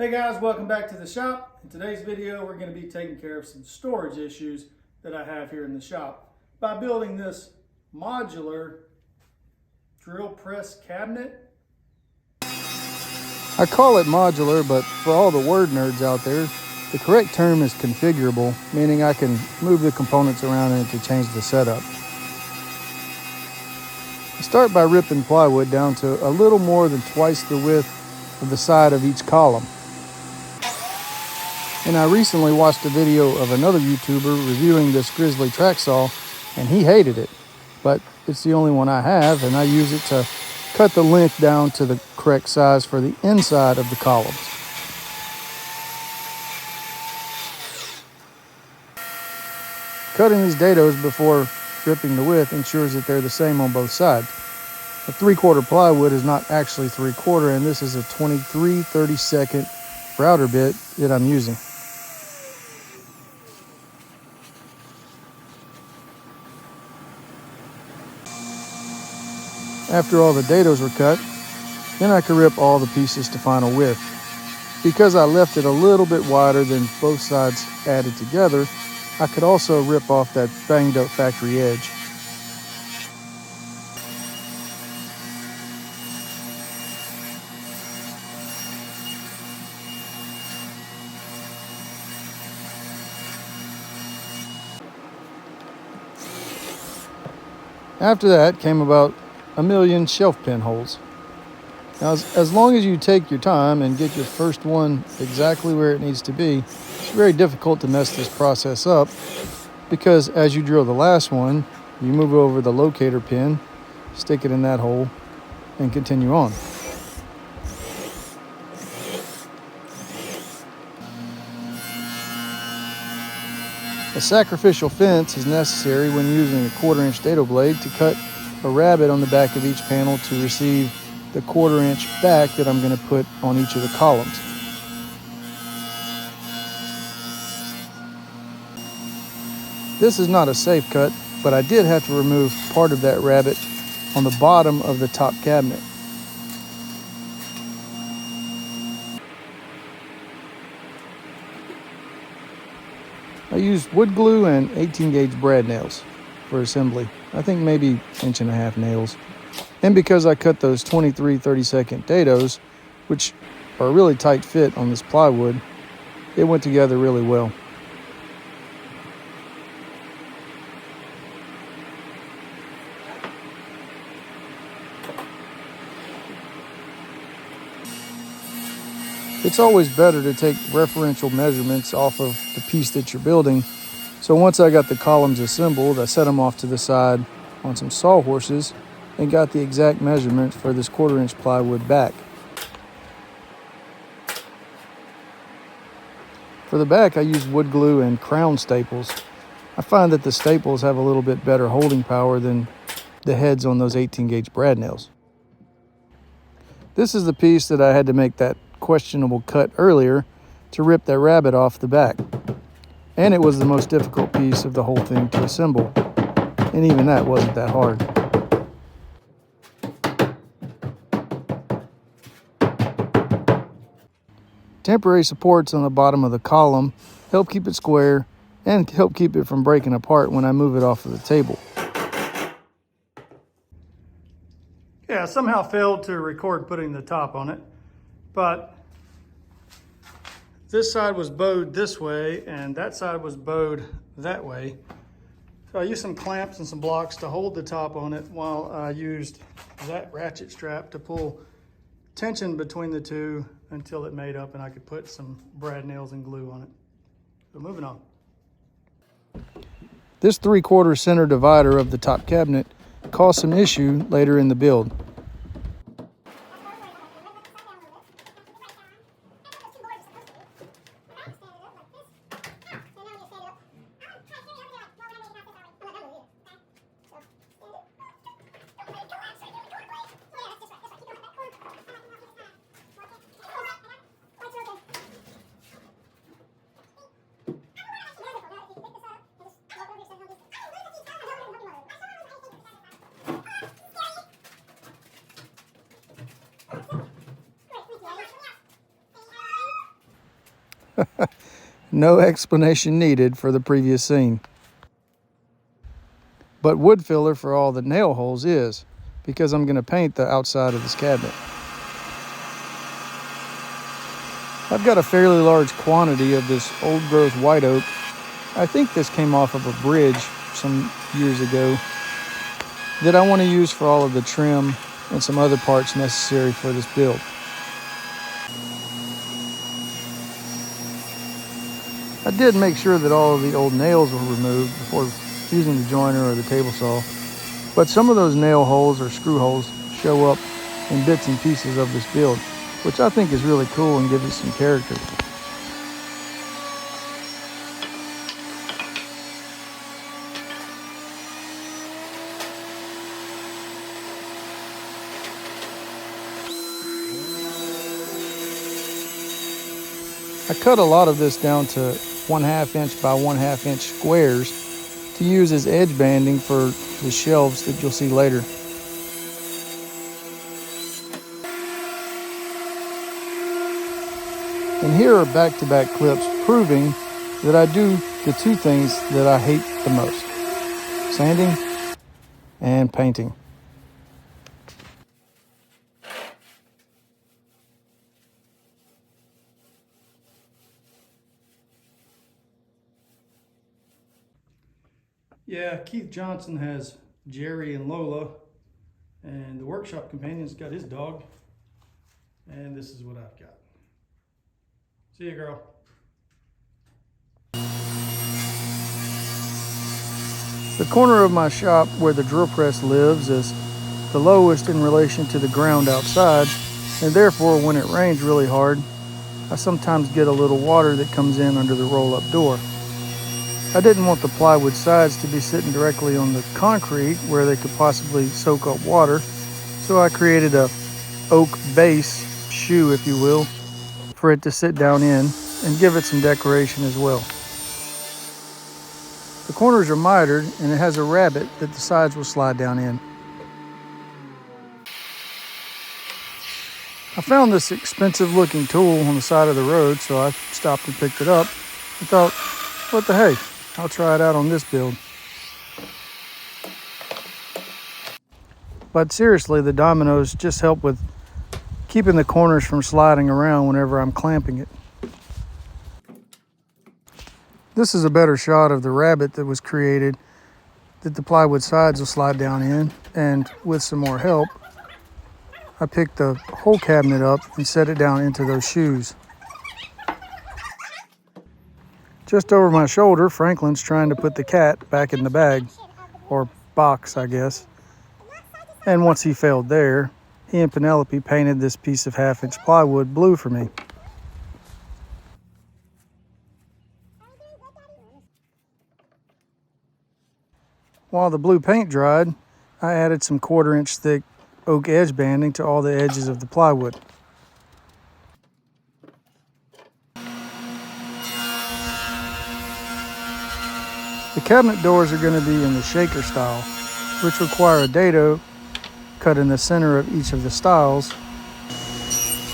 Hey guys, welcome back to the shop. In today's video, we're going to be taking care of some storage issues that I have here in the shop by building this modular drill press cabinet. I call it modular, but for all the word nerds out there, the correct term is configurable, meaning I can move the components around in it to change the setup. I start by ripping plywood down to a little more than twice the width of the side of each column. And I recently watched a video of another YouTuber reviewing this Grizzly track saw, and he hated it. But it's the only one I have, and I use it to cut the length down to the correct size for the inside of the columns. Cutting these dados before ripping the width ensures that they're the same on both sides. A 3/4 plywood is not actually 3/4, and this is a 23/32 router bit that I'm using. After all the dados were cut, then I could rip all the pieces to final width. Because I left it a little bit wider than both sides added together, I could also rip off that banged up factory edge. After that came about a million shelf pin holes. Now, as long as you take your time and get your first one exactly where it needs to be, it's very difficult to mess this process up because as you drill the last one, you move over the locator pin, stick it in that hole, and continue on. A sacrificial fence is necessary when using a 1/4-inch dado blade to cut a rabbet on the back of each panel to receive the 1/4-inch back that I'm going to put on each of the columns. This is not a safe cut, but I did have to remove part of that rabbet on the bottom of the top cabinet. I used wood glue and 18-gauge brad nails for assembly. I think maybe 1.5-inch nails. And because I cut those 23/32 dados, which are a really tight fit on this plywood, it went together really well. It's always better to take referential measurements off of the piece that you're building. So once I got the columns assembled, I set them off to the side on some sawhorses and got the exact measurements for this 1/4-inch plywood back. For the back, I used wood glue and crown staples. I find that the staples have a little bit better holding power than the heads on those 18-gauge brad nails. This is the piece that I had to make that questionable cut earlier to rip that rabbet off the back. And it was the most difficult piece of the whole thing to assemble. And even that wasn't that hard. Temporary supports on the bottom of the column help keep it square and help keep it from breaking apart when I move it off of the table. Yeah, I somehow failed to record putting the top on it, but this side was bowed this way and that side was bowed that way. So I used some clamps and some blocks to hold the top on it while I used that ratchet strap to pull tension between the two until it made up and I could put some brad nails and glue on it. So moving on. This 3/4 center divider of the top cabinet caused some issue later in the build. No explanation needed for the previous scene. But wood filler for all the nail holes is, because I'm going to paint the outside of this cabinet. I've got a fairly large quantity of this old growth white oak. I think this came off of a bridge some years ago that I want to use for all of the trim and some other parts necessary for this build. I did make sure that all of the old nails were removed before using the joiner or the table saw, but some of those nail holes or screw holes show up in bits and pieces of this build, which I think is really cool and gives it some character. I cut a lot of this down to 1/2 inch by 1/2 inch squares to use as edge banding for the shelves that you'll see later. And here are back-to-back clips proving that I do the two things that I hate the most: sanding and painting. Yeah, Keith Johnson has Jerry and Lola, and the workshop companion's got his dog, and this is what I've got. See ya, girl. The corner of my shop where the drill press lives is the lowest in relation to the ground outside, and therefore when it rains really hard, I sometimes get a little water that comes in under the roll-up door. I didn't want the plywood sides to be sitting directly on the concrete where they could possibly soak up water, so I created a oak base shoe, if you will, for it to sit down in and give it some decoration as well. The corners are mitered and it has a rabbet that the sides will slide down in. I found this expensive looking tool on the side of the road, so I stopped and picked it up and thought, what the hey, I'll try it out on this build. But seriously, the dominoes just help with keeping the corners from sliding around whenever I'm clamping it. This is a better shot of the rabbet that was created that the plywood sides will slide down in, and with some more help, I picked the whole cabinet up and set it down into those shoes. Just over my shoulder, Franklin's trying to put the cat back in the bag, or box, I guess. And once he failed there, he and Penelope painted this piece of 1/2 inch plywood blue for me. While the blue paint dried, I added some 1/4 inch thick oak edge banding to all the edges of the plywood. The cabinet doors are going to be in the shaker style, which require a dado cut in the center of each of the stiles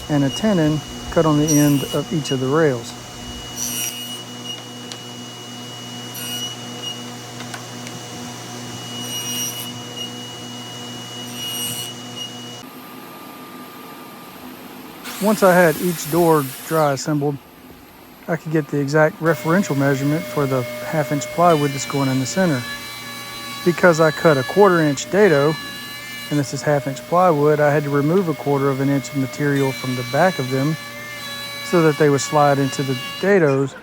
and a tenon cut on the end of each of the rails. Once I had each door dry assembled, I could get the exact referential measurement for the 1/2 inch plywood that's going in the center. Because I cut a 1/4 inch dado, and this is 1/2 inch plywood, I had to remove a 1/4 inch of material from the back of them so that they would slide into the dados,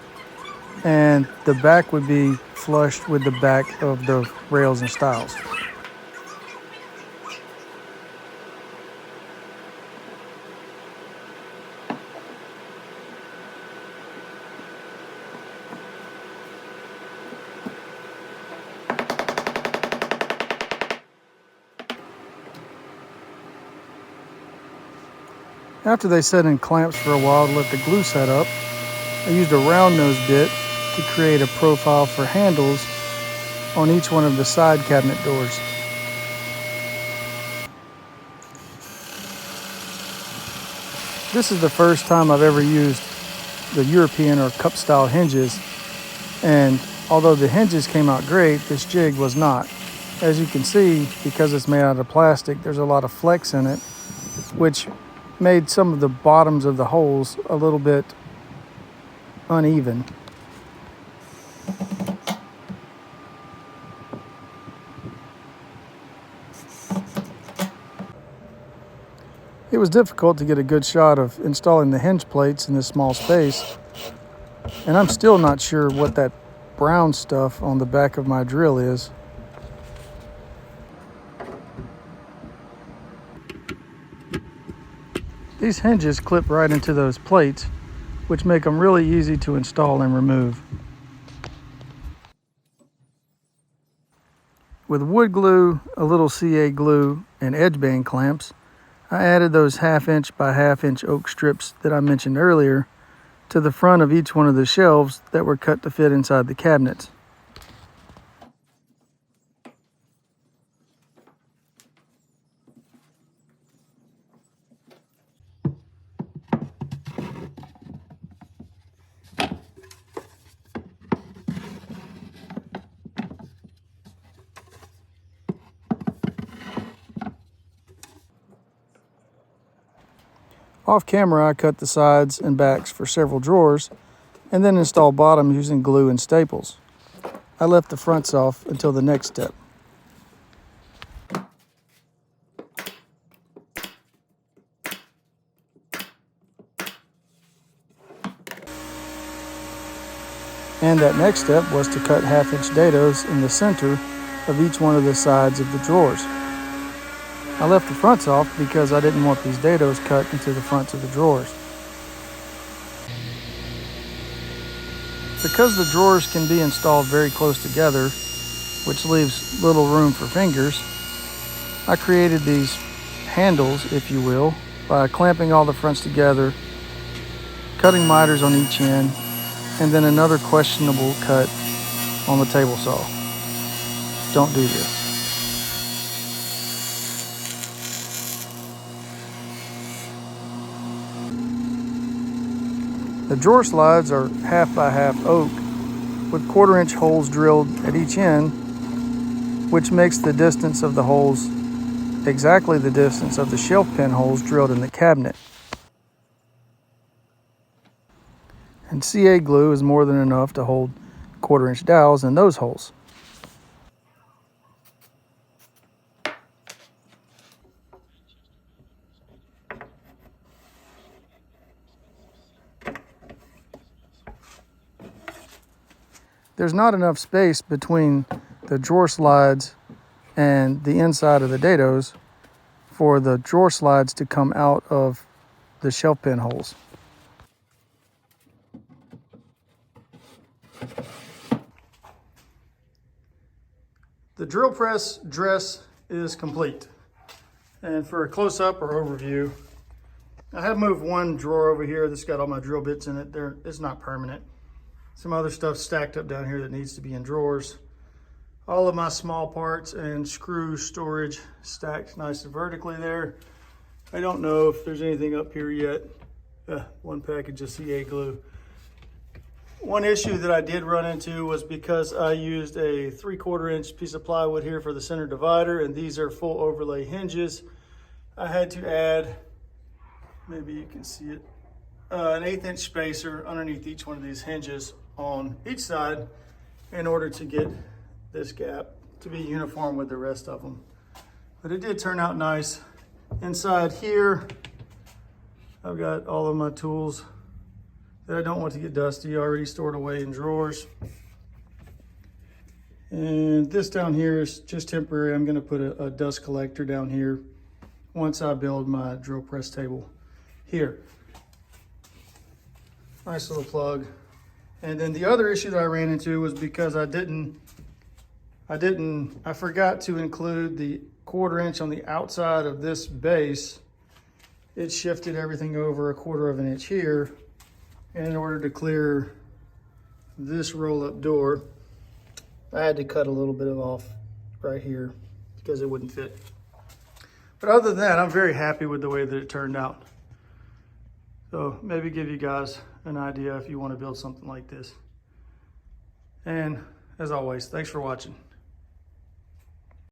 and the back would be flushed with the back of the rails and stiles. After they set in clamps for a while to let the glue set up, I used a round nose bit to create a profile for handles on each one of the side cabinet doors. This is the first time I've ever used the European or cup style hinges. And although the hinges came out great, this jig was not. As you can see, because it's made out of plastic, there's a lot of flex in it, which made some of the bottoms of the holes a little bit uneven. It was difficult to get a good shot of installing the hinge plates in this small space, and I'm still not sure what that brown stuff on the back of my drill is. These hinges clip right into those plates, which make them really easy to install and remove. With wood glue, a little CA glue, and edge band clamps, I added those 1/2 inch by 1/2 inch oak strips that I mentioned earlier to the front of each one of the shelves that were cut to fit inside the cabinets. Off camera, I cut the sides and backs for several drawers and then installed bottoms using glue and staples. I left the fronts off until the next step. And that next step was to cut 1/2 inch dados in the center of each one of the sides of the drawers. I left the fronts off because I didn't want these dados cut into the fronts of the drawers. Because the drawers can be installed very close together, which leaves little room for fingers, I created these handles, if you will, by clamping all the fronts together, cutting miters on each end, and then another questionable cut on the table saw. Don't do this. The drawer slides are 1/2 by 1/2 oak with 1/4 inch holes drilled at each end, which makes the distance of the holes exactly the distance of the shelf pin holes drilled in the cabinet. And CA glue is more than enough to hold 1/4 inch dowels in those holes. There's not enough space between the drawer slides and the inside of the dados for the drawer slides to come out of the shelf pin holes. The drill press dress is complete. And for a close-up or overview, I have moved one drawer over here that's got all my drill bits in it. It's not permanent. Some other stuff stacked up down here that needs to be in drawers. All of my small parts and screw storage stacked nice and vertically there. I don't know if there's anything up here yet. One package of CA glue. One issue that I did run into was because I used a 3/4 inch piece of plywood here for the center divider, and these are full overlay hinges. I had to add, maybe you can see it, an 1/8 inch spacer underneath each one of these hinges on each side in order to get this gap to be uniform with the rest of them. But it did turn out nice. Inside here, I've got all of my tools that I don't want to get dusty, already stored away in drawers. And this down here is just temporary. I'm gonna put a dust collector down here once I build my drill press table here. Nice little plug. And then the other issue that I ran into was because I forgot to include the 1/4 inch on the outside of this base. It shifted everything over 1/4 inch here. And in order to clear this roll-up door, I had to cut a little bit off right here because it wouldn't fit. But other than that, I'm very happy with the way that it turned out. So maybe give you guys an idea if you want to build something like this. And as always, thanks for watching.